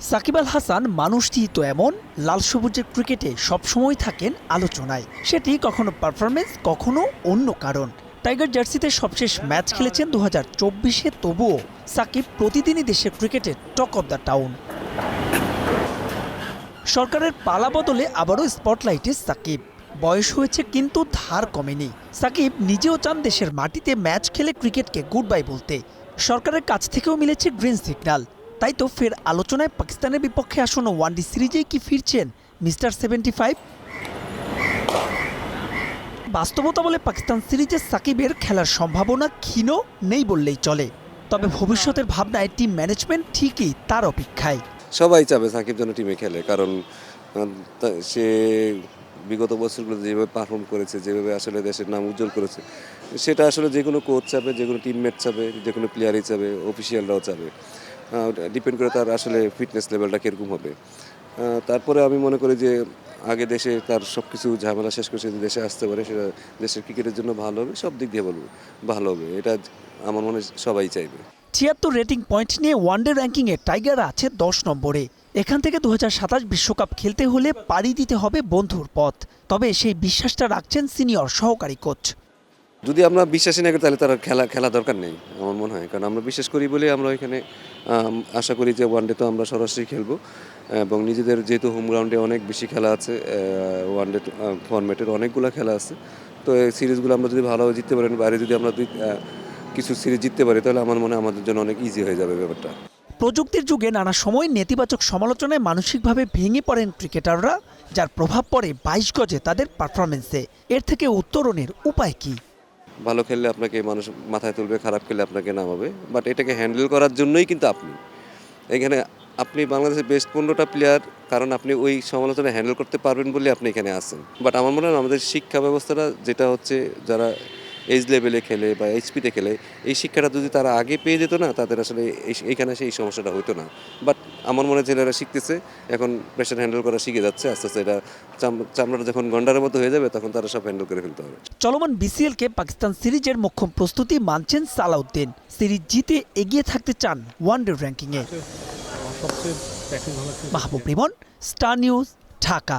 সাকিব আল হাসান মানুষটি তো এমন লাল সবুজের ক্রিকেটে সবসময় থাকেন আলোচনায়। সেটি কখনো পারফরমেন্স, কখনো অন্য কারণ। টাইগার জার্সিতে সবশেষ ম্যাচ খেলেছেন 2024-এ, তবুও সাকিব প্রতিদিনই দেশের ক্রিকেটের টক অব দ্য টাউন। সরকারের পালা বদলে আবারও স্পটলাইটে সাকিব। বয়স হয়েছে কিন্তু ধার কমেনি। সাকিব নিজেও চান দেশের মাটিতে ম্যাচ খেলে ক্রিকেটকে গুড বাই বলতে। সরকারের কাছ থেকেও মিলেছে গ্রিন সিগন্যাল। তাই তো ফের আলোচনায় পাকিস্তানের বিপক্ষে আসন্ন ওয়ানডে সিরিজেই কি ফিরছেন মিস্টার 75? বাস্তবতা বলে পাকিস্তান সিরিজে সাকিবের খেলার সম্ভাবনা ক্ষীণ নেই বললেই চলে। তবে ভবিষ্যতের ভাবনায় টিম ম্যানেজমেন্ট ঠিকই তার অপেক্ষায়। সবাই চাবে সাকিব যেন টিমে খেলে, কারণ সে বিগত বছরগুলোতে যেভাবে পারফর্ম করেছে, যেভাবে আসলে দেশের নাম উজ্জ্বল করেছে, সেটা আসলে যে কোনো কোচ চাবে, যে কোনো টিমমেট চাবে, যে কোনো প্লেয়ারই চাবে, অফিসিয়ালরাও চাবে। ডিপেন্ড করে তার আসলে ফিটনেস লেভেলটা কীরকম হবে। তারপরে আমি মনে করি যে আগে দেশে তার সব কিছু ঝামেলা শেষ করে যদি দেশে আসতে পারে, সেটা দেশের ক্রিকেটের জন্য ভালো হবে, সব দিক দিয়ে বলবো ভালো হবে। এটা আমার মনে হয় সবাই চাইবে। ৭৬ রেটিং পয়েন্ট নিয়ে ওয়ানডে র্যাঙ্কিংয়ে টাইগার আছে ১০ নম্বরে। এখান থেকে ২০২৭ বিশ্বকাপ খেলতে হলে পাড়ি দিতে হবে বন্ধুর পথ। তবে সেই বিশ্বাসটা রাখছেন সিনিয়র সহকারী কোচ। যদি আমরা বিশ্বাসী না করি তাহলে তার খেলা দরকার নেই আমার মনে হয়, কারণ আমরা বিশ্বাস করি বলেই আমরা এখানে আশা করি যে ওয়ানডে তো আমরা সরাসরি খেলবো, এবং নিজেদের যেহেতু হোম গ্রাউন্ডে অনেক বেশি খেলা আছে, ওয়ানডে ফরম্যাটের অনেকগুলো খেলা আছে, তো এই সিরিজগুলো আমরা যদি ভালোভাবে জিততে পারি, বাইরে যদি আমরা কিছু সিরিজ জিততে পারি, তাহলে আমার মনে হয় আমাদের জন্য অনেক ইজি হয়ে যাবে ব্যাপারটা। প্রযুক্তির যুগে নানা সময় নেতিবাচক সমালোচনায় মানসিকভাবে ভেঙে পড়েন ক্রিকেটাররা, যার প্রভাব পড়ে ২২ গজে তাদের পারফরমেন্সে। এর থেকে উত্তরণের উপায় কি? ভালো খেললে আপনাকে মানুষ মাথায় তুলবে, খারাপ খেললে আপনাকে নামাবে, বাট এটাকে হ্যান্ডেল করার জন্যই কিন্তু এখানে আপনি বাংলাদেশের বেস্ট 15টা প্লেয়ার, কারণ আপনি ওই সমালোচনা হ্যান্ডেল করতে পারবেন বলে আপনি এখানে আসেন। বাট আমার মনে হয় আমাদের শিক্ষা ব্যবস্থাটা যেটা হচ্ছে, যারা এইজ লেভেলে খেলে বা এইচপিতে খেলে, এই শিক্ষাটা যদি তারা আগে পেয়ে যেত না, তাদের আসলে এইখানে সেই সমস্যাটা হতো না। বাট আমার মনে হয় ছেলেরা শিখতেছে, এখন প্রেশার হ্যান্ডেল করা শিখে যাচ্ছে আস্তে আস্তে। এটা চামড়াটা যখন গন্ডারের মতো হয়ে যাবে, তখন তারা সব হ্যান্ডেল করে ফেলতে হবে। চলমান বিসিএলকে পাকিস্তান সিরিজের মোক্ষম প্রস্তুতি মানছেন সালাউদ্দিন। সিরিজ জিতে এগিয়ে থাকতে চান ওয়ানডে র্যাঙ্কিংয়ে। মাহবুব রিমন, স্টার নিউজ, ঢাকা।